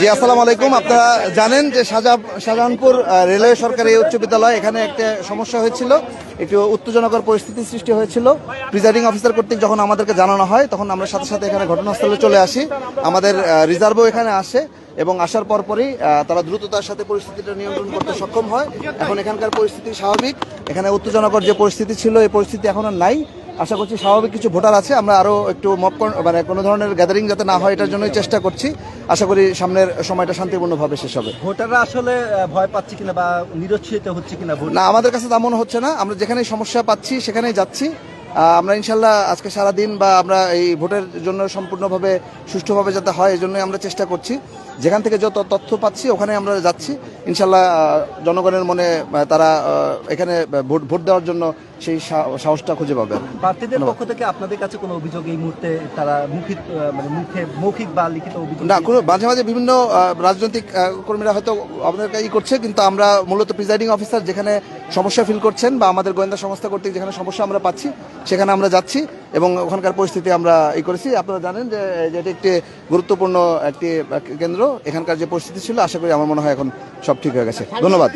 জি, আসসালামু আলাইকুম। আপনারা জানেন যে শাহজাহানপুর রেলওয়ে সরকারি উচ্চ বিদ্যালয়, এখানে একটা সমস্যা হয়েছিল, একটু উত্তেজনকর পরিস্থিতির সৃষ্টি হয়েছিল। প্রিজাইডিং অফিসার কর্তৃক যখন আমাদেরকে জানানো হয়, তখন আমরা সাথে সাথে এখানে ঘটনাস্থলে চলে আসি। আমাদের রিজার্ভও এখানে আসে এবং আসার পরপরই তারা দ্রুততার সাথে পরিস্থিতিটা নিয়ন্ত্রণ করতে সক্ষম হয়। এখন এখানকার পরিস্থিতি স্বাভাবিক। এখানে উত্তেজনকর যে পরিস্থিতি ছিল, এই পরিস্থিতি এখন আর নাই। আশা করছি স্বাভাবিক কিছু ভোটার আছে, আমরা আরও একটু মানে কোনো ধরনের গ্যাদারিং যাতে না হয় এটার জন্যই চেষ্টা করছি। আশা করি সামনের সময়টা শান্তিপূর্ণভাবে শেষ হবে। ভোটাররা আসলে ভয় পাচ্ছে কিনা বা নিরুৎসাহিত হচ্ছে কিনা? না, আমাদের কাছে তেমন হচ্ছে না। আমরা যেখানেই সমস্যা পাচ্ছি সেখানেই যাচ্ছি। আমরা ইনশাল্লাহ আজকে সারাদিন বা আমরা এই ভোটের জন্য সম্পূর্ণভাবে সুষ্ঠুভাবে যাতে হয় এই জন্যই আমরা চেষ্টা করছি। যেখান থেকে যত তথ্য পাচ্ছি ওখানে আমরা যাচ্ছি। ইনশাল্লাহ জনগণের মনে তারা এখানে ভোট দেওয়ার জন্য সেই সাহসটা খুঁজে পাবে। প্রার্থীদের পক্ষ থেকে আপনাদের কাছে কোনো অভিযোগ এই মুহূর্তে তারা মৌখিক বা লিখিত অভিযোগ? না, কোনো মাঝে মাঝে বিভিন্ন রাজনৈতিক কর্মীরা হয়তো আপনাদের করছে, কিন্তু আমরা মূলত প্রিজাইডিং অফিসার যেখানে সমস্যা ফিল করছেন বা আমাদের গোয়েন্দা সংস্থা কর্তৃক যেখানে সমস্যা আমরা পাচ্ছি সেখানে আমরা যাচ্ছি এবং ওখানকার পরিস্থিতি আমরা করেছি। আপনারা জানেন যে এটি একটি গুরুত্বপূর্ণ একটি কেন্দ্র। এখানকার যে পরিস্থিতি ছিল, আশা করি আমার মনে হয় এখন সব ঠিক হয়ে গেছে। ধন্যবাদ।